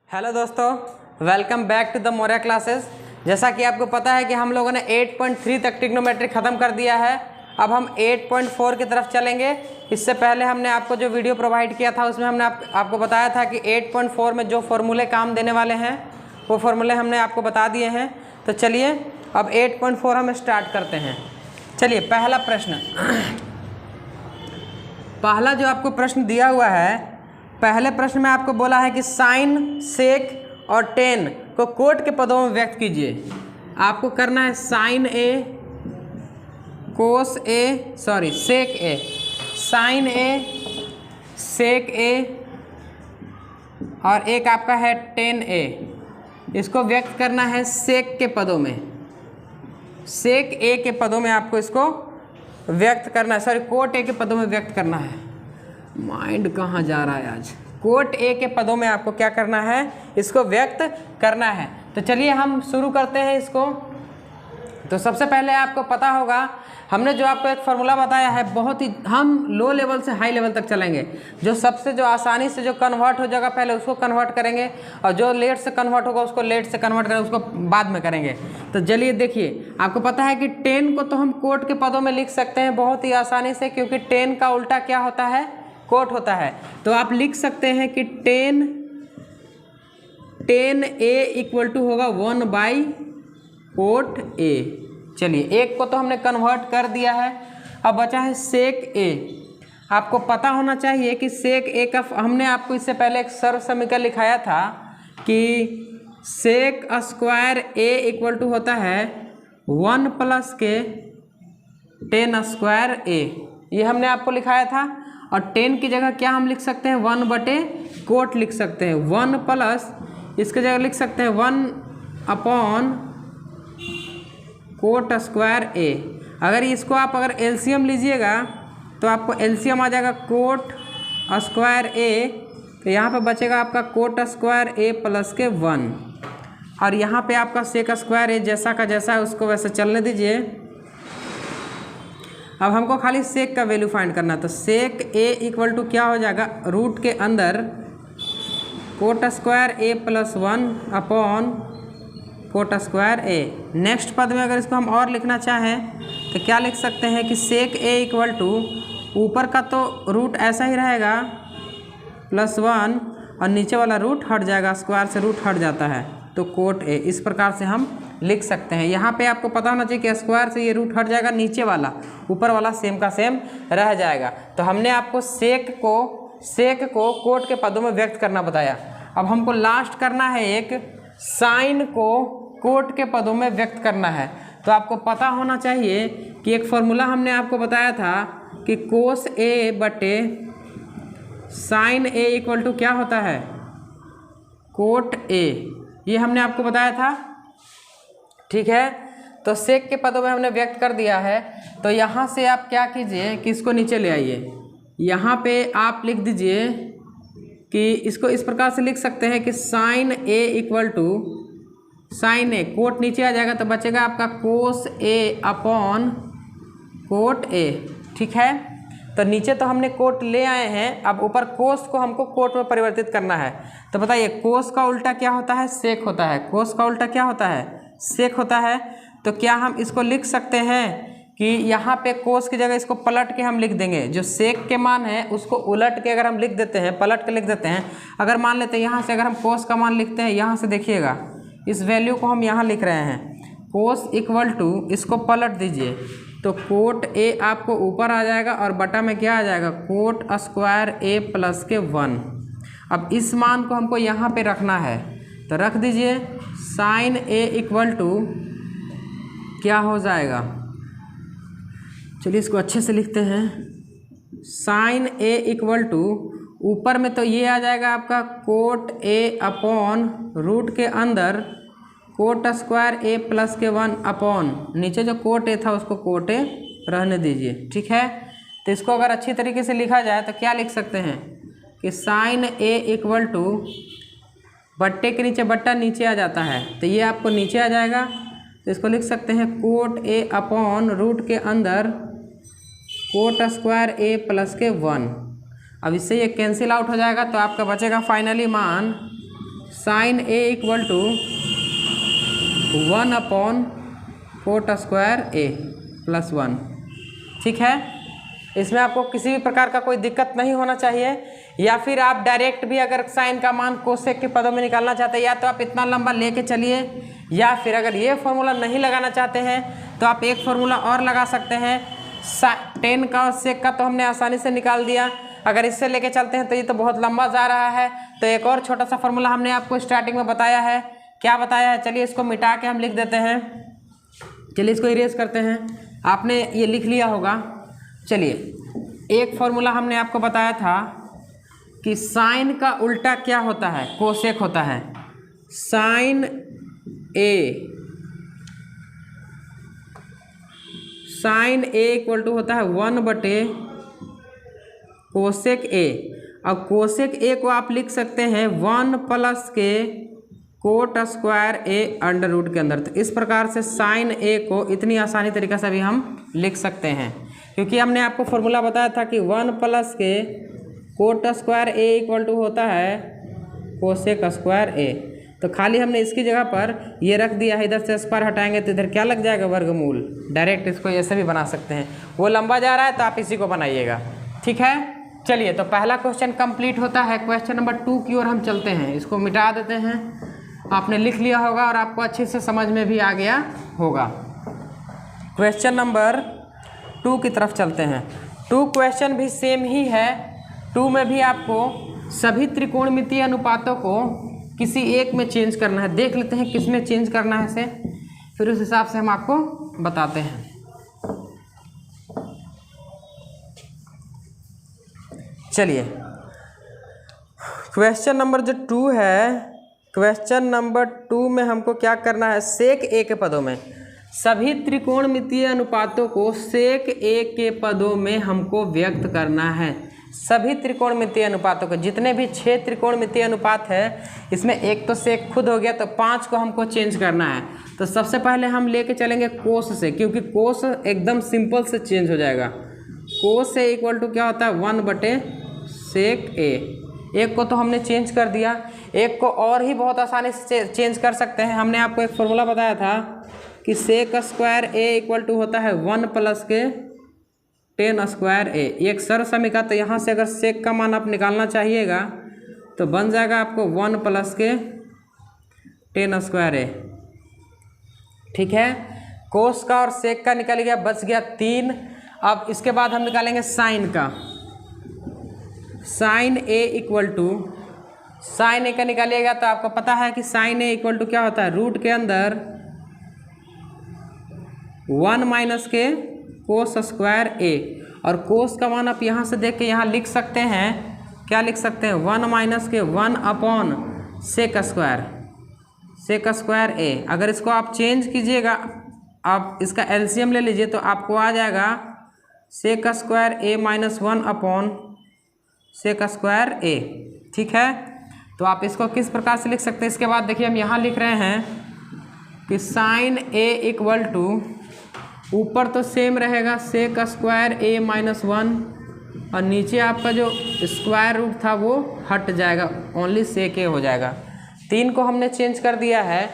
Hello दोस्तों, welcome back to the Maurya Classes. जैसा कि आपको पता है कि हम लोगों ने 8.3 तक ट्रिग्नोमेट्री ख़त्म कर दिया है। अब हम 8.4 की तरफ चलेंगे। इससे पहले हमने आपको जो वीडियो प्रोवाइड किया था उसमें हमने आपको बताया था कि 8.4 में जो फॉर्मूले काम देने वाले हैं वो फॉर्मूले हमने आपको बता दिए हैं। तो चलिए अब 8.4 हम स्टार्ट करते हैं। चलिए पहला प्रश्न पहला जो आपको प्रश्न दिया हुआ है, पहले प्रश्न में आपको बोला है कि साइन, सेक और टेन को कोट के पदों में व्यक्त कीजिए। आपको करना है साइन ए, कोस ए, सॉरी सेक ए, साइन ए, सेक ए और एक आपका है टेन ए। इसको व्यक्त करना है सेक के पदों में, सेक ए के पदों में आपको इसको व्यक्त करना है, सॉरी कोट ए के पदों में व्यक्त करना है। माइंड कहाँ जा रहा है आज। कोट ए के पदों में आपको क्या करना है, इसको व्यक्त करना है। तो चलिए हम शुरू करते हैं इसको। तो सबसे पहले आपको पता होगा हमने जो आपको एक फार्मूला बताया है, बहुत ही हम लो लेवल से हाई लेवल तक चलेंगे। जो आसानी से जो कन्वर्ट हो जाएगा पहले उसको कन्वर्ट करेंगे, और जो लेट से कन्वर्ट होगा उसको लेट से कन्वर्ट करेंगे, उसको बाद में करेंगे। तो चलिए देखिए, आपको पता है कि 10 को तो हम कोट के पदों में लिख सकते हैं बहुत ही आसानी से, क्योंकि 10 का उल्टा क्या होता है, कोट होता है। तो आप लिख सकते हैं कि 10 ए इक्वल टू होगा 1 बाई कोट ए। चलिए एक को तो हमने कन्वर्ट कर दिया है, अब बचा है सेक ए। आपको पता होना चाहिए कि सेक ए का हमने आपको इससे पहले एक सर्व समीकरण लिखाया था कि sec square A equal to होता है 1 प्लस के 10 स्क्वायर ए। ये हमने आपको लिखाया था, और 10 की जगह क्या हम लिख सकते हैं, 1 बटे कोट लिख सकते हैं। 1 प्लस इसकी जगह लिख सकते हैं 1 अपॉन कोट स्क्वायर ए। अगर इसको आप अगर एलसीएम लीजिएगा तो आपको एलसीएम आ जाएगा कोट स्क्वायर ए। तो यहाँ पे बचेगा आपका कोट स्क्वायर ए प्लस के 1, और यहाँ पे आपका सेक स्क्वायर ए जैसा का जैसा है उसको वैसे चलने दीजिए। अब हमको खाली सेक का वैल्यू फाइंड करना, तो सेक ए इक्वल टू क्या हो जाएगा, रूट के अंदर coat square A plus 1 upon cot square A. Next पद में अगर इसको हम और लिखना चाहें तो क्या लिख सकते हैं कि सेक ए इक्वल टू, ऊपर का तो रूट ऐसा ही रहेगा +1, और नीचे वाला रूट हट जाएगा, स्क्वायर से रूट हट जाता है तो कोट ए। इस प्रकार से हम लिख सकते हैं। यहाँ पे आपको पता होना चाहिए कि स्क्वायर से ये रूट हट जाएगा, नीचे वाला ऊपर वाला सेम का सेम रह जाएगा। तो हमने आपको सेक को कोट के पदों में व्यक्त करना बताया। अब हमको लास्ट करना है एक साइन को कोट के पदों में व्यक्त करना है। तो आपको पता होना चाहिए कि एक फॉर्मूला हमने आपको बताया था कि कोस ए बटे साइन ए इक्वल टू क्या होता है, कोट ए। ये हमने आपको बताया था, ठीक है। तो सेक के पदों में हमने व्यक्त कर दिया है। तो यहाँ से आप क्या कीजिए कि इसको नीचे ले आइए। यहाँ पे आप लिख दीजिए कि इसको इस प्रकार से लिख सकते हैं कि sine A equal to sine A, cot नीचे आ जाएगा तो बचेगा आपका कोस ए अपॉन कोट ए, ठीक है। तो नीचे तो हमने कोट ले आए हैं, अब ऊपर कोस को हमको कोट में परिवर्तित करना है। तो बताइए कोस का उल्टा क्या होता है, सेक होता है। कोस का उल्टा क्या होता है, सेक होता है। तो क्या हम इसको लिख सकते हैं कि यहाँ पे कोस की जगह इसको पलट के हम लिख देंगे, जो सेक के मान है उसको उलट के अगर हम लिख देते हैं, पलट के लिख देते हैं। अगर मान लेते हैं यहाँ से अगर हम कोस का मान लिखते हैं, यहाँ से देखिएगा इस वैल्यू को हम यहाँ लिख रहे हैं, कोस इक्वल टू, इसको पलट दीजिए तो कोट ए आपको ऊपर आ जाएगा और बटा में क्या आ जाएगा, कोट स्क्वायर ए प्लस के 1। अब इस मान को हमको यहाँ पे रखना है, तो रख दीजिए। साइन ए इक्वल टू क्या हो जाएगा, चलिए इसको अच्छे से लिखते हैं। साइन ए इक्वल टू ऊपर में तो ये आ जाएगा आपका कोट ए अपॉन रूट के अंदर कोट स्क्वायर ए प्लस के 1 अपॉन नीचे जो कोट ए था उसको कोट ए रहने दीजिए, ठीक है। तो इसको अगर अच्छी तरीके से लिखा जाए तो क्या लिख सकते हैं कि साइन ए इक्वल टू, बट्टे के नीचे बट्टा नीचे आ जाता है तो ये आपको नीचे आ जाएगा। तो इसको लिख सकते हैं कोट ए अपॉन रूट के अंदर कोट स्क्वायर ए प्लस के 1। अब इससे ये कैंसिल आउट हो जाएगा तो आपका बचेगा फाइनली मान sine A equal to 1 upon cot square A plus 1। ठीक है, इसमें आपको किसी भी प्रकार का कोई दिक्कत नहीं होना चाहिए। या फिर आप डायरेक्ट भी अगर साइन का मान कोसेक के पदों में निकालना चाहते हैं, या तो आप इतना लंबा लेके चलिए, या फिर अगर ये फॉर्मूला नहीं लगाना चाहते हैं तो आप एक फॉर्मूला और लगा सकते हैं। टेन का और सेक का तो हमने आसानी से निकाल दिया, अगर इससे लेके चलते हैं तो ये तो बहुत लंबा जा रहा है। तो एक और छोटा सा फॉर्मूला हमने आपको स्टार्टिंग में बताया है। क्या बताया है, चलिए इसको मिटा के हम लिख देते हैं। चलिए इसको इरेज करते हैं, आपने ये लिख लिया होगा। चलिए एक फॉर्मूला हमने आपको बताया था कि साइन का उल्टा क्या होता है, कोसेक होता है। साइन ए इक्वल टू होता है 1/, कोसेक ए। अब कोसेक ए को आप लिख सकते हैं 1 प्लस के cot square A under root के अंदर। तो इस प्रकार से साइन ए को इतनी आसानी तरीके से भी हम लिख सकते हैं, क्योंकि हमने आपको फॉर्मूला बताया था कि 1 प्लस के cot square A equal to होता है कोसेक स्क्वायर ए। तो खाली हमने इसकी जगह पर ये रख दिया है, इधर से स्क्वायर हटाएंगे तो इधर क्या लग जाएगा, वर्गमूल। डायरेक्ट इसको ऐसे भी बना सकते हैं, वो लंबा जा रहा है तो आप इसी को बनाइएगा। ठीक है, चलिए तो पहला क्वेश्चन कंप्लीट होता है। क्वेश्चन नंबर 2 की ओर हम चलते हैं। इसको मिटा देते हैं, आपने लिख लिया होगा और आपको अच्छे से समझ में भी आ गया होगा। क्वेश्चन नंबर 2 की तरफ चलते हैं। 2 क्वेश्चन भी सेम ही है। 2 में भी आपको सभी त्रिकोणमितीय अनुपातों को किसी एक में चेंज करना है। देख लेते हैं किस में चेंज करना है से, फिर उस हिसाब से हम आपको बताते हैं। चलिए क्वेश्चन नंबर जो 2 है, क्वेश्चन नंबर 2 में हमको क्या करना है, सेक ए के पदों में सभी त्रिकोणमितीय अनुपातों को सेक ए के पदों में हमको व्यक्त करना है। सभी त्रिकोणमितीय अनुपातों को, जितने भी 6 त्रिकोणमितीय अनुपात है, इसमें एक तो सेक खुद हो गया, तो 5 को हमको चेंज करना है। तो सबसे पहले हम लेके चलेंगे कोस से, क्योंकि कोस एकदम सिंपल से चेंज हो जाएगा। कोस से इक्वल टू क्या होता है, 1/सेक ए। एक को तो हमने चेंज कर दिया, एक को और ही बहुत आसानी से चेंज कर सकते हैं। हमने आपको एक फॉर्मूला बताया था कि sec square A equal to होता है 1 प्लस के टेन स्क्वायर ए। एक सर्व समीकरण, तो यहाँ से अगर सेक का मान आप निकालना चाहिएगा तो बन जाएगा आपको 1 प्लस के टेन स्क्वायर ए। ठीक है, कोस का और सेक का निकल गया, बच गया 3। अब इसके बाद हम निकालेंगे साइन का। Sine A equal to, sine A का निकालिएगा तो आपको पता है कि साइन ए इक्वल टू क्या होता है, रूट के अंदर 1 माइनस के कोस स्क्वायर ए। और कोस का मान आप यहाँ से देख के यहाँ लिख सकते हैं, क्या लिख सकते हैं, 1 माइनस के 1 upon sec square, sec square A. अगर इसको आप चेंज कीजिएगा, आप इसका एलसीएम ले लीजिए तो आपको आ जाएगा सेक square A minus 1 upon sec square ए। ठीक है, तो आप इसको किस प्रकार से लिख सकते हैं। इसके बाद देखिए हम यहाँ लिख रहे हैं कि साइन ए इक्वल टू, ऊपर तो सेम रहेगा सेक स्क्वायर ए माइनस 1, और नीचे आपका जो स्क्वायर रूट था वो हट जाएगा, ओनली सेक ए हो जाएगा। 3 को हमने चेंज कर दिया है।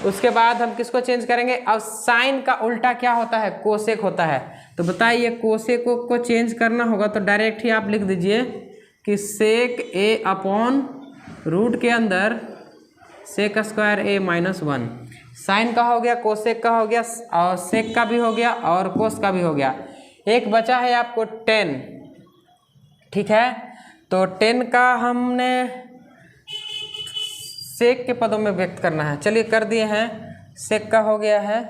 उसके बाद हम किसको चेंज करेंगे, अब साइन का उल्टा क्या होता है, कोसेक होता है। तो बताइए कोसेक को चेंज करना होगा तो डायरेक्ट ही आप लिख दीजिए कि सेक ए अपॉन रूट के अंदर सेक स्क्वायर ए माइनस 1। साइन का हो गया, कोसेक का हो गया, और सेक का भी हो गया, और कोस का भी हो गया। एक बचा है आपको 10। ठीक है, तो 10 का हमने सेक के पदों में व्यक्त करना है। चलिए कर दिए हैं, सेक का हो गया है।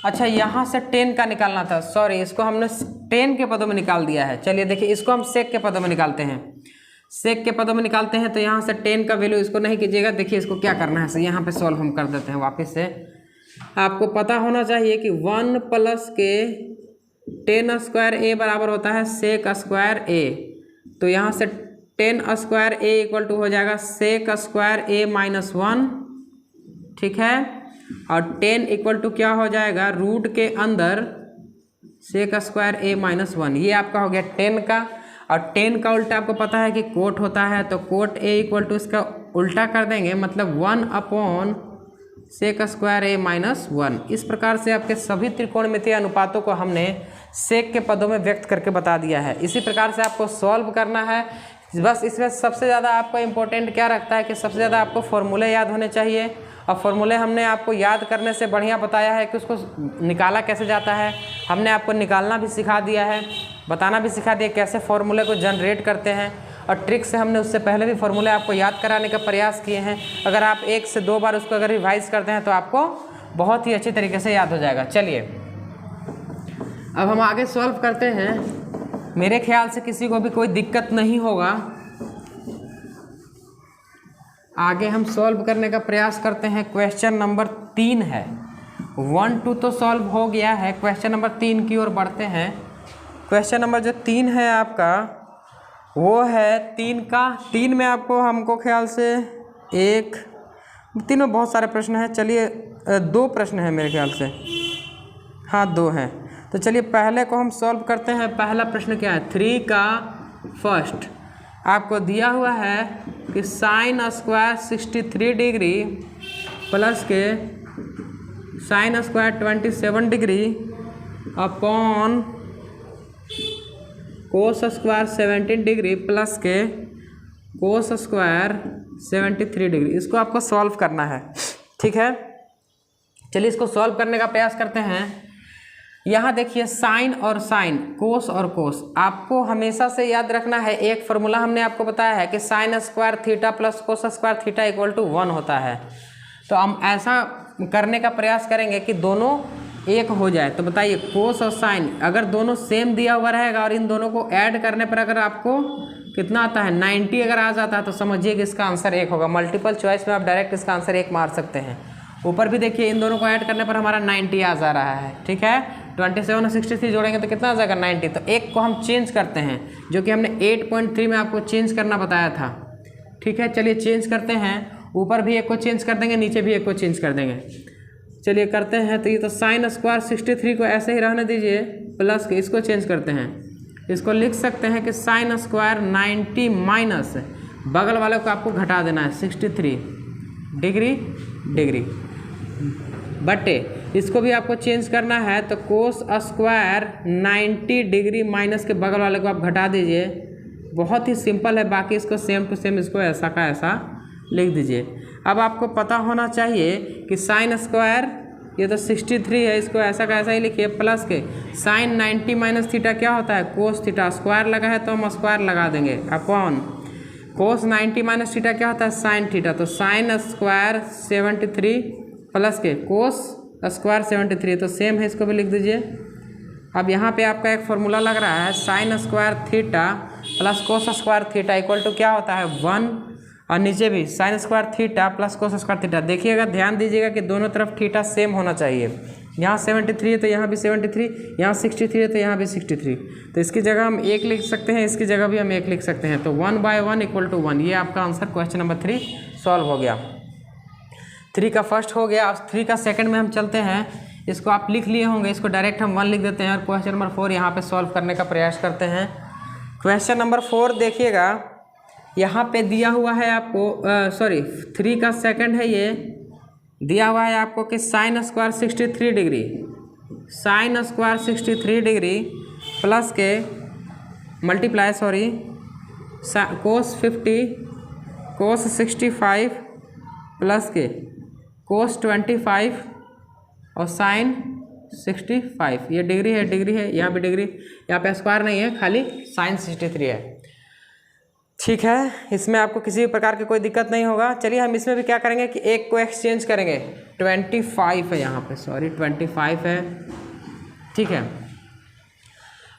अच्छा, यहाँ से 10 का निकालना था, सॉरी, इसको हमने 10 के पदों में निकाल दिया है। चलिए देखिए, इसको हम सेक के पदों में निकालते हैं। सेक के पदों में निकालते हैं तो यहाँ से 10 का वैल्यू, इसको नहीं कीजिएगा। देखिए इसको क्या करना है, यहाँ पे सॉल्व हम कर देते हैं वापस से। आपको पता होना चाहिए कि 1 प्लस के टेन स्क्वायर ए बराबर होता है सेक स्क्वायर ए। तो यहाँ से 10 स्क्वायर ए इक्वल टू हो जाएगा सेक स्क्वायर ए माइनस 1। ठीक है, और 10 इक्वल टू क्या हो जाएगा, रूट के अंदर सेक स्क्वायर ए माइनस 1। ये आपका हो गया 10 का। और 10 का उल्टा आपको पता है कि कोट होता है, तो कोट ए इक्वल टू इसका उल्टा कर देंगे, मतलब 1 upon sec square A minus 1। इस प्रकार से आपके सभी त्रिकोणमितीय अनुपातों को हमने सेक के पदों में व्यक्त करके बता दिया है। इसी प्रकार से आपको सॉल्व करना है। बस इसमें सबसे ज़्यादा आपको इम्पोर्टेंट क्या रखता है कि सबसे ज़्यादा आपको फॉर्मूले याद होने चाहिए, और फॉर्मूले हमने आपको याद करने से बढ़िया बताया है कि उसको निकाला कैसे जाता है। हमने आपको निकालना भी सिखा दिया है, बताना भी सिखा दिया कैसे फॉर्मूले को जनरेट करते हैं, और ट्रिक से हमने उससे पहले भी फॉर्मूले आपको याद कराने का प्रयास किए हैं। अगर आप 1 से 2 बार उसको अगर रिवाइज करते हैं तो आपको बहुत ही अच्छी तरीके से याद हो जाएगा। चलिए अब हम आगे सॉल्व करते हैं। मेरे ख्याल से किसी को भी कोई दिक्कत नहीं होगा। आगे हम सॉल्व करने का प्रयास करते हैं। क्वेश्चन नंबर 3 है। 1 2 तो सॉल्व हो गया है, क्वेश्चन नंबर 3 की ओर बढ़ते हैं। क्वेश्चन नंबर जो 3 है आपका, वो है 3 में आपको हमको ख्याल से 3 में बहुत सारे प्रश्न हैं। चलिए 2 प्रश्न हैं मेरे ख्याल से, हाँ 2 हैं। तो चलिए पहले को हम सॉल्व करते हैं। पहला प्रश्न क्या है, 3 का फर्स्ट आपको दिया हुआ है कि साइन स्क्वायर 63 डिग्री प्लस के sine square 27 degree upon cos square 17 degree plus के कोस स्क्वायर 73 डिग्री, इसको आपको सॉल्व करना है। ठीक है, चलिए इसको सॉल्व करने का प्रयास करते हैं। यहाँ देखिए साइन और साइन, कोस और कोस, आपको हमेशा से याद रखना है। एक फार्मूला हमने आपको बताया है कि sine square theta plus cos square theta equal to 1 होता है। तो हम ऐसा करने का प्रयास करेंगे कि दोनों एक हो जाए। तो बताइए कोस और साइन अगर दोनों सेम दिया हुआ रहेगा और इन दोनों को ऐड करने पर अगर आपको कितना आता है 90 अगर आ जाता है तो समझिए कि इसका आंसर 1 होगा। मल्टीपल चॉइस में आप डायरेक्ट इसका आंसर 1 मार सकते हैं। ऊपर भी देखिए इन दोनों को ऐड करने पर हमारा 90 आ जा रहा है। ठीक है, 27 और 63 जोड़ेंगे तो कितना आ जाएगा 90। तो एक को हम चेंज करते हैं, जो कि हमने 8.3 में आपको चेंज करना बताया था। ठीक है, चलिए चेंज करते हैं। ऊपर भी एक को चेंज कर देंगे, नीचे भी एक को चेंज कर देंगे। चलिए करते हैं। तो ये तो साइन स्क्वायर 63 को ऐसे ही रहने दीजिए, प्लस के इसको चेंज करते हैं। इसको लिख सकते हैं कि साइन स्क्वायर 90 माइनस बगल वाले को आपको घटा देना है 63 डिग्री बटे इसको भी आपको चेंज करना है। तो कोस स्क्वायर 90 डिग्री माइनस के बगल वाले को आप घटा दीजिए। बहुत ही सिंपल है, बाकी इसको सेम टू सेम इसको ऐसा का ऐसा लिख दीजिए। अब आपको पता होना चाहिए कि साइन स्क्वायर ये तो 63 है, इसको ऐसा का ऐसा ही लिखिए, प्लस के साइन 90 माइनस थीटा क्या होता है कोस थीटा, स्क्वायर लगा है तो हम स्क्वायर लगा देंगे, अपॉन कोस 90 माइनस थीटा क्या होता है साइन थीटा। तो साइन स्क्वायर 73 प्लस के कोस स्क्वायर 73, तो सेम है, इसको भी लिख दीजिए। अब यहाँ पे आपका एक फॉर्मूला लग रहा है sine square theta plus cos square theta equal to क्या होता है 1, और नीचे भी sine square theta plus cos square theta. देखिएगा, ध्यान दीजिएगा कि दोनों तरफ थीटा सेम होना चाहिए। यहाँ 73 है तो यहाँ भी 73, यहाँ 63 है तो यहाँ भी 63। तो इसकी जगह हम 1 लिख सकते हैं, इसकी जगह भी हम 1 लिख सकते हैं। तो 1/1 इक्वल टू 1, ये आपका आंसर क्वेश्चन नंबर 3 सॉल्व हो गया। 3 का फर्स्ट हो गया। अब 3 का सेकंड में हम चलते हैं। इसको आप लिख लिए होंगे, इसको डायरेक्ट हम 1 लिख देते हैं और क्वेश्चन नंबर 4 यहाँ पे सॉल्व करने का प्रयास करते हैं। क्वेश्चन नंबर 4 देखिएगा, यहाँ पे दिया हुआ है आपको 3 का सेकंड है, ये दिया हुआ है आपको कि sine square 63 degree, sine square 63 degree plus के मल्टीप्लाई कोस 50 कोस 65 प्लस के कोस 25 और साइन 65। ये डिग्री है, यहाँ भी डिग्री, यहाँ पे स्क्वायर नहीं है, खाली साइन 63 है। ठीक है, इसमें आपको किसी भी प्रकार की कोई दिक्कत नहीं होगा। चलिए हम इसमें भी क्या करेंगे कि एक को एक्सचेंज करेंगे। 25 है यहाँ पे, 25 है। ठीक है,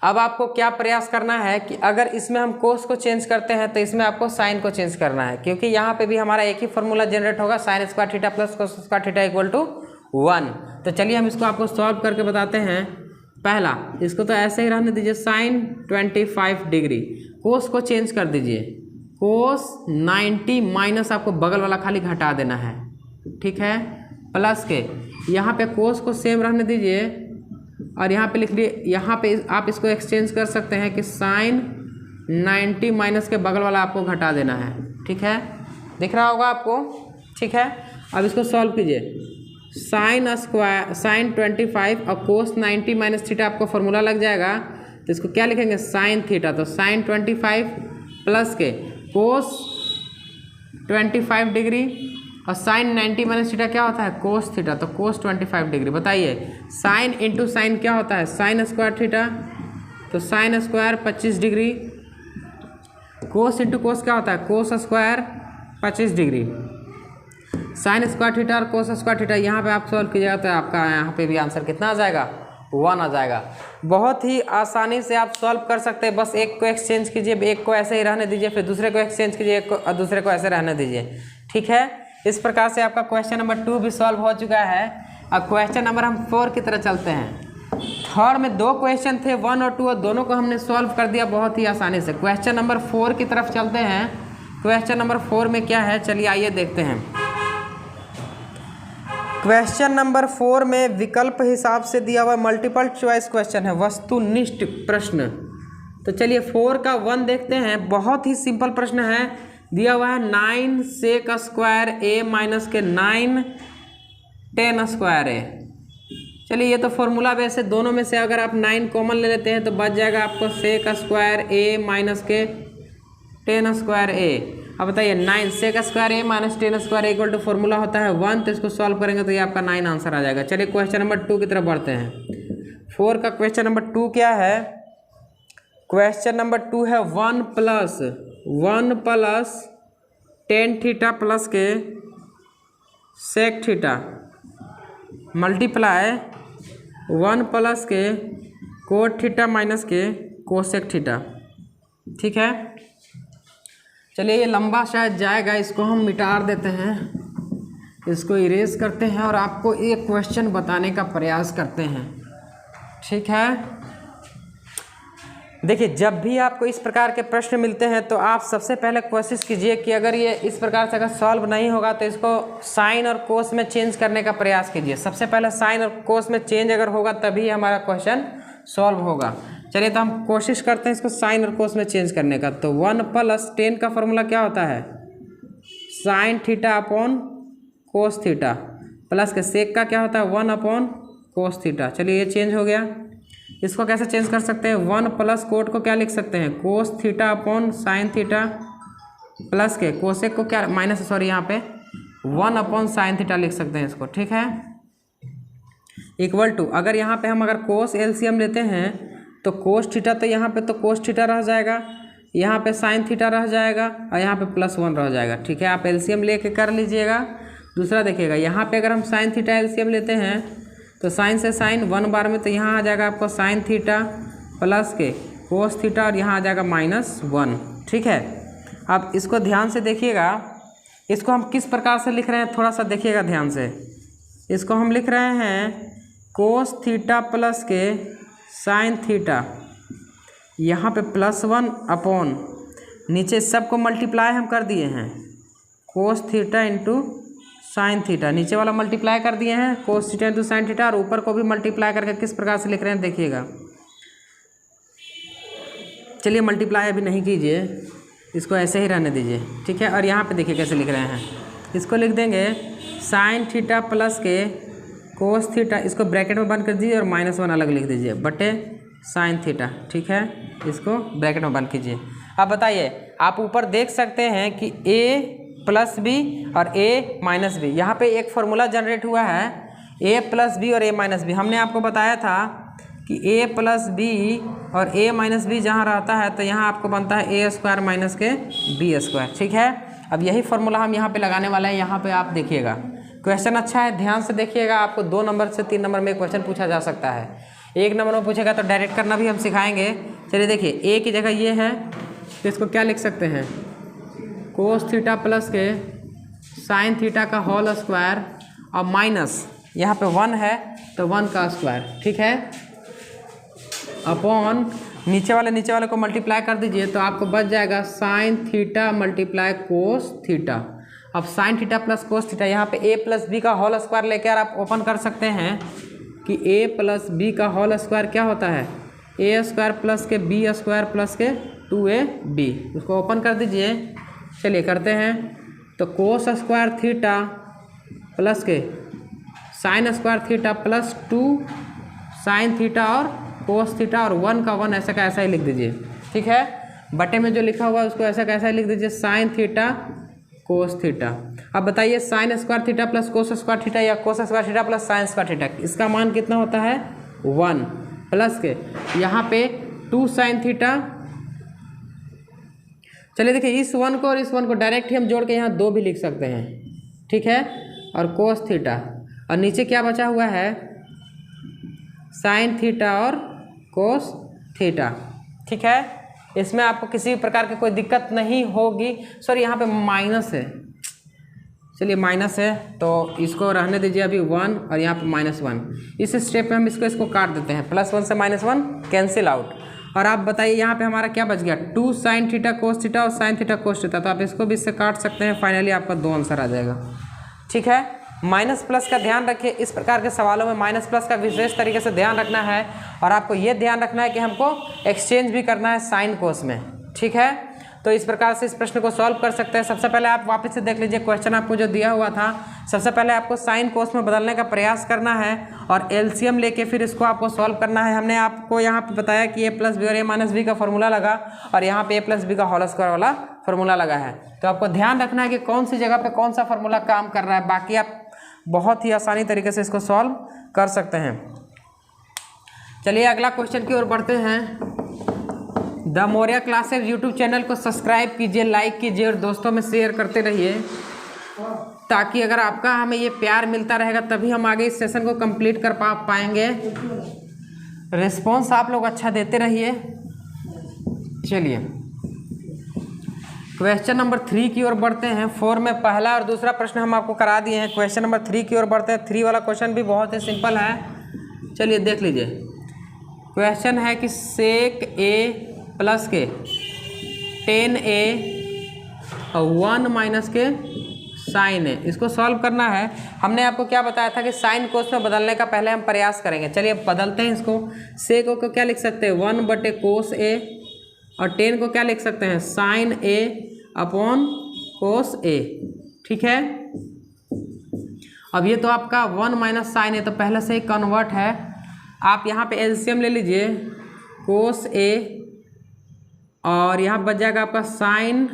अब आपको क्या प्रयास करना है कि अगर इसमें हम कोस को चेंज करते हैं तो इसमें आपको साइन को चेंज करना है, क्योंकि यहाँ पे भी हमारा एक ही फॉर्मूला जनरेट होगा, sine square theta plus cos square theta equal to 1। तो चलिए हम इसको आपको सॉल्व करके बताते हैं। पहला, इसको तो ऐसे ही रहने दीजिए, साइन 25 डिग्री, कोस को चेंज कर दीजिए, कोस 90 माइनस आपको बगल वाला खाली घटा देना है। ठीक है, प्लस के यहाँ पे कोस को सेम रहने दीजिए और यहाँ पे लिख लिए, यहाँ पे आप इसको एक्सचेंज कर सकते हैं कि साइन 90 माइनस के बगल वाला आपको घटा देना है। ठीक है, दिख रहा होगा आपको, ठीक है। अब इसको सॉल्व कीजिए। साइन 25 और कोस 90 माइनस थीटा आपको फॉर्मूला लग जाएगा, तो इसको क्या लिखेंगे, साइन थीटा। तो साइन 25 प्लस के कोस 25 डिग्री और साइन 90 माइनस थीटा क्या होता है, कोस थीटा, तो कोस 25 डिग्री। बताइए साइन इंटू साइन क्या होता है, साइन स्क्वायर थीटा, तो साइन स्क्वायर 25 डिग्री। कोस इंटू कोस क्या होता है, cos square 25 degree. Sign square theta और कोस स्क्वायर थीटा यहाँ पे आप सॉल्व कीजिएगा तो आपका यहाँ पे भी आंसर कितना आ जाएगा, 1 आ जाएगा। बहुत ही आसानी से आप सॉल्व कर सकते हैं। बस एक को एक्सचेंज कीजिए, एक को ऐसे ही रहने दीजिए, फिर दूसरे को एक्सचेंज कीजिए, एक को और दूसरे को ऐसे रहने दीजिए, ठीक है। इस प्रकार से आपका क्वेश्चन नंबर 2 भी सॉल्व हो चुका है। अब क्वेश्चन नंबर हम 4 की तरह चलते हैं। थर्ड में 2 क्वेश्चन थे, 1 और 2, और दोनों को हमने सॉल्व कर दिया बहुत ही आसानी से। क्वेश्चन नंबर 4 की तरफ चलते हैं। क्वेश्चन नंबर 4 में क्या है, चलिए आइए देखते हैं। क्वेश्चन नंबर 4 में विकल्प हिसाब से दिया हुआ मल्टीपल चॉइस क्वेश्चन है, वस्तुनिष्ठ प्रश्न। तो चलिए 4 का 1 देखते हैं। बहुत ही सिंपल प्रश्न है, दिया हुआ है 9 सेक स्क्वायर ए माइनस के 9 10 स्क्वायर ए। चलिए ये तो फॉर्मूला बेस है, दोनों में से अगर आप 9 कॉमन ले लेते हैं तो बच जाएगा आपको सेक स्क्वायर ए माइनस के 10 स्क्वायर ए। अब बताइए 9 sec square A minus 10 square equal to formula होता है 1, तो इसको सॉल्व करेंगे तो ये आपका 9 आंसर आ जाएगा। चलिए क्वेश्चन नंबर 2 की तरफ बढ़ते हैं। 4 का क्वेश्चन नंबर 2 क्या है, क्वेश्चन नंबर 2 है 1 प्लस 10 थीटा प्लस के सेक थीटा मल्टीप्लाई 1 प्लस के कोट थीटा माइनस के कोसेक थीटा, ठीक है। चलिए ये लंबा शायद जाएगा, इसको हम मिटा देते हैं, इसको इरेज करते हैं और आपको एक क्वेश्चन बताने का प्रयास करते हैं, ठीक है। देखिए जब भी आपको इस प्रकार के प्रश्न मिलते हैं तो आप सबसे पहले कोशिश कीजिए कि अगर ये इस प्रकार से अगर सॉल्व नहीं होगा तो इसको साइन और कोस में चेंज करने का प्रयास कीजिए। सबसे पहले साइन और कोस में चेंज अगर होगा तभी हमारा क्वेश्चन सॉल्व होगा। चलिए तो हम कोशिश करते हैं इसको साइन और कोस में चेंज करने का। तो 1 प्लस 10 का फॉर्मूला क्या होता है, sine theta upon cos theta, plus के सेक का क्या होता है 1 अपॉन कोस थीटा। चलिए ये चेंज हो गया। इसको कैसे चेंज कर सकते हैं, 1 प्लस कोट को क्या लिख सकते हैं, cos theta upon sine theta, plus के कोसेक को क्या माइनस यहाँ पे 1 अपॉन साइन थीटा लिख सकते हैं इसको, ठीक है। इक्वल टू अगर यहाँ पे हम अगर कोस एलसीएम लेते हैं तो कोस थीटा, तो यहाँ पे तो कोस थीटा रह जाएगा, यहाँ पे साइन थीटा रह जाएगा और यहाँ पे +1 रह जाएगा, ठीक है। आप एलसीएम लेके कर लीजिएगा। दूसरा देखिएगा यहाँ पे अगर हम साइन थीटा एलसीएम लेते हैं तो साइन से साइन 1 बार में, तो यहाँ आ जाएगा आपको साइन थीटा प्लस के कोस थीटा और यहाँ आ जाएगा -1, ठीक है। अब इसको ध्यान से देखिएगा, इसको हम किस प्रकार से लिख रहे हैं थोड़ा सा देखिएगा ध्यान से। इसको हम लिख रहे हैं कोस थीटा प्लस के साइन थीटा, यहाँ पे +1 अपॉन नीचे सबको मल्टीप्लाई हम कर दिए हैं, cos theta into sine theta, नीचे वाला मल्टीप्लाई कर दिए हैं cos theta into sine theta, और ऊपर को भी मल्टीप्लाई करके किस प्रकार से लिख रहे हैं देखिएगा। चलिए मल्टीप्लाई अभी नहीं कीजिए, इसको ऐसे ही रहने दीजिए, ठीक है। और यहाँ पे देखिए कैसे लिख रहे हैं, इसको लिख देंगे साइन थीटा प्लस के कोस थीटा, इसको ब्रैकेट में बंद कर दीजिए और -1 अलग लिख दीजिए बटे साइन थीटा, ठीक है। इसको ब्रैकेट में बंद कीजिए। अब बताइए आप ऊपर देख सकते हैं कि a प्लस बी और a माइनस बी, यहाँ पे एक फार्मूला जनरेट हुआ है a प्लस बी और a माइनस बी। हमने आपको बताया था कि a प्लस बी और a माइनस बी जहाँ रहता है तो यहाँ आपको बनता है a स्क्वायर माइनस के b स्क्वायर, ठीक है। अब यही फार्मूला हम यहाँ पे लगाने वाले हैं। यहाँ पे आप देखिएगा क्वेश्चन अच्छा है, ध्यान से देखिएगा। आपको 2 नंबर से 3 नंबर में क्वेश्चन पूछा जा सकता है, 1 नंबर में पूछेगा तो डायरेक्ट करना भी हम सिखाएंगे। चलिए देखिए a की जगह ये है तो इसको क्या लिख सकते हैं, कोस थीटा प्लस के साइन थीटा का होल स्क्वायर और माइनस यहाँ पे 1 है तो 1 का स्क्वायर, ठीक है, अपॉन नीचे वाले को मल्टीप्लाई कर दीजिए तो आपको बच जाएगा sine theta multiply cos theta. अब sine theta plus cos theta, यहाँ पे a प्लस बी का होल स्क्वायर लेकर आप ओपन कर सकते हैं कि a प्लस बी का होल स्क्वायर क्या होता है, a स्क्वायर प्लस के b स्क्वायर प्लस के 2ab, उसको ओपन कर दीजिए। चलिए करते हैं। तो कोस स्क्वायर थीटा प्लस के sign square theta plus 2 sine theta और कोस थीटा और 1 का 1 ऐसा का ऐसा ही लिख दीजिए, ठीक है। बटे में जो लिखा हुआ है उसको ऐसा कैसा ही लिख दीजिए, साइन थीटा कोस थीटा। अब बताइए sine square theta plus cos square theta या cos square theta plus sine square theta, इसका मान कितना होता है 1 प्लस के यहाँ पे 2 साइन थीटा। चलिए देखिए इस 1 को और इस 1 को डायरेक्ट ही हम जोड़ के यहाँ 2 भी लिख सकते हैं, ठीक है। और कोस थीटा और नीचे क्या बचा हुआ है साइन थीटा और कोस थीटा, ठीक है। इसमें आपको किसी प्रकार की कोई दिक्कत नहीं होगी। सॉरी यहाँ पे माइनस है, चलिए माइनस है तो इसको रहने दीजिए अभी 1 और यहाँ पे -1। इस स्टेप में हम इसको काट देते हैं, +1 से -1 कैंसिल आउट। और आप बताइए यहाँ पे हमारा क्या बच गया 2 साइन थीटा कोस थीटा और साइन थीटा कोस थीटा, तो आप इसको भी इससे काट सकते हैं। फाइनली आपका 2 आंसर आ जाएगा, ठीक है। माइनस प्लस का ध्यान रखिए, इस प्रकार के सवालों में माइनस प्लस का विशेष तरीके से ध्यान रखना है। और आपको ये ध्यान रखना है कि हमको एक्सचेंज भी करना है साइन कोस में, ठीक है। तो इस प्रकार से इस प्रश्न को सॉल्व कर सकते हैं। सबसे पहले आप वापस से देख लीजिए क्वेश्चन आपको जो दिया हुआ था। सबसे पहले आपको साइन कोस में बदलने का प्रयास करना है और एलसीएम लेके फिर इसको आपको सॉल्व करना है। हमने आपको यहाँ पे बताया कि a + b और a - b का फॉर्मूला लगा और यहाँ पे a + b का होल स्क्वायर वाला फॉर्मूला लगा है। तो आपको ध्यान रखना है कि कौन सी जगह पे कौन सा फॉर्मूला काम कर रहा है। बाकी आप बहुत ही आसानी तरीके से इसको सॉल्व कर सकते हैं। चलिए अगला क्वेश्चन की ओर बढ़ते हैं। The Maurya classes YouTube channel को सब्सक्राइब कीजिए, लाइक कीजिए और दोस्तों में शेयर करते रहिए, ताकि अगर आपका हमें ये प्यार मिलता रहेगा तभी हम आगे इस सेशन को कंप्लीट कर पाएंगे। रिस्पॉन्स आप लोग अच्छा देते रहिए। चलिए क्वेश्चन नंबर 3 की ओर बढ़ते हैं। 4 में पहला और दूसरा प्रश्न हम आपको करा दिए हैं। क्वेश्चन नंबर 3 की ओर बढ़ते हैं। 3 वाला क्वेश्चन भी बहुत ही सिंपल है, चलिए देख लीजिए। क्वेश्चन है कि सेक a प्लस के 10a और 1 - के साइन a, इसको सॉल्व करना है। हमने आपको क्या बताया था कि साइन कोस में बदलने का पहले हम प्रयास करेंगे। चलिए बदलते हैं इसको। सेक को क्या लिख सकते हैं 1/कोस a और 10 को क्या लिख सकते हैं sine a upon cos a, ठीक है। अब ये तो आपका 1 - साइन a तो पहले से ही कन्वर्ट है। आप यहाँ पे एलसीएम ले लीजिए कोस a और यहाँ बच जाएगा आपका साइन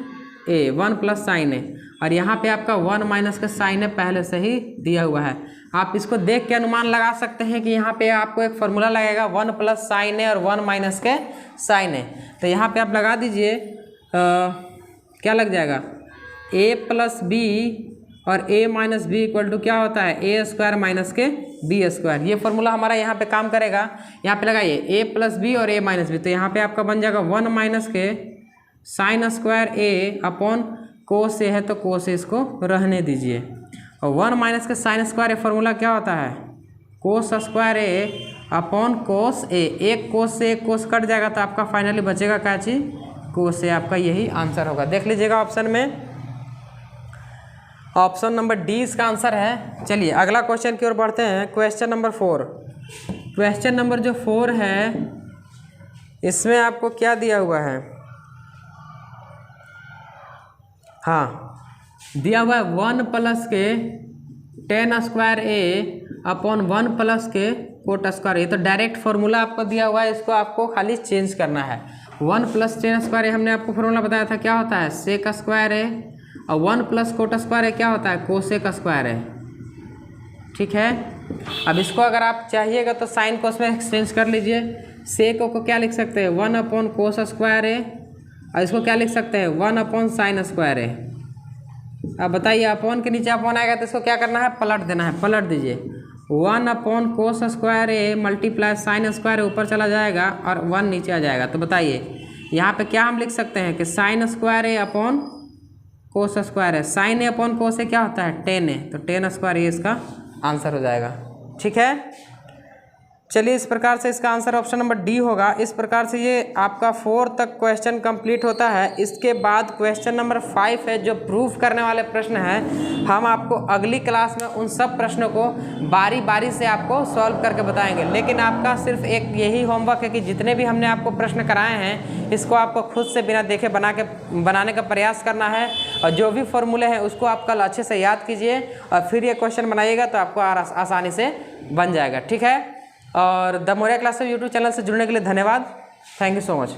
a 1 + साइन a और यहाँ पे आपका 1 - का साइन a पहले से ही दिया हुआ है। आप इसको देख के अनुमान लगा सकते हैं कि यहाँ पे आपको एक फार्मूला लगेगा 1 + साइन a और 1 - के साइन a। तो यहाँ पे आप लगा दीजिए क्या लग जाएगा a + b और a - b = क्या होता है a² - के b²। ये फार्मूला हमारा यहाँ पे काम करेगा। यहाँ पे लगाइए a + b और a - b, तो यहाँ पे आपका बन जाएगा 1 - के sign square a upon cos a है तो कोस a इसको रहने दीजिए। और 1 - के साइन स्क्वायर a फार्मूला क्या होता है cos square a upon cos a। एक कोस से एक कोस कट जाएगा तो आपका फाइनली बचेगा क्या चीज़ कोस a। आपका यही आंसर होगा। देख लीजिएगा ऑप्शन में, ऑप्शन नंबर डी इसका आंसर है। चलिए अगला क्वेश्चन की ओर बढ़ते हैं। Question number 4। क्वेश्चन नंबर जो 4 है इसमें आपको क्या दिया हुआ है, हाँ दिया हुआ है 1 + के 10² a अपॉन 1 + के कोट स्क्वायर। ये तो डायरेक्ट फार्मूला आपको दिया हुआ है, इसको आपको खाली चेंज करना है। 1 + 10² a हमने आपको फार्मूला बताया था क्या होता है सेक स्क्वायर a और 1 + कोट स्क्वायर a क्या होता है कोसेक स्क्वायर है, ठीक है। अब इसको अगर आप चाहिएगा तो साइन कोस में एक्सचेंज कर लीजिए। सेक को क्या लिख सकते हैं 1 कोस स्क्वायर a और इसको क्या लिख सकते हैं 1 साइन स्क्वायर a। अब बताइए अपॉन के नीचे अपॉन आएगा तो इसको क्या करना है पलट देना है, पलट दीजिए 1 cos square a multiply sine square ऊपर चला जाएगा और 1 नीचे आ जाएगा। तो बताइए यहाँ पे क्या हम लिख सकते हैं कि sine square a upon cos square है। Sine a upon cos a क्या होता है 10a, तो 10² a इसका आंसर हो जाएगा, ठीक है। चलिए इस प्रकार से इसका आंसर ऑप्शन नंबर डी होगा। इस प्रकार से ये आपका 4 तक क्वेश्चन कंप्लीट होता है। इसके बाद क्वेश्चन नंबर 5 है जो प्रूफ करने वाले प्रश्न हैं। हम आपको अगली क्लास में उन सब प्रश्नों को बारी बारी से आपको सॉल्व करके बताएंगे, लेकिन आपका सिर्फ एक यही होमवर्क है कि जितने भी हमने आपको प्रश्न कराए हैं इसको आपको खुद से बिना देखे बनाने का प्रयास करना है, और जो भी फॉर्मूले हैं उसको आप कल अच्छे से याद कीजिए और फिर ये क्वेश्चन बनाइएगा तो आपको आसानी से बन जाएगा। ठीक है, और the Maurya Classes YouTube channel से जुड़ने के लिए धन्यवाद। Thank you so much.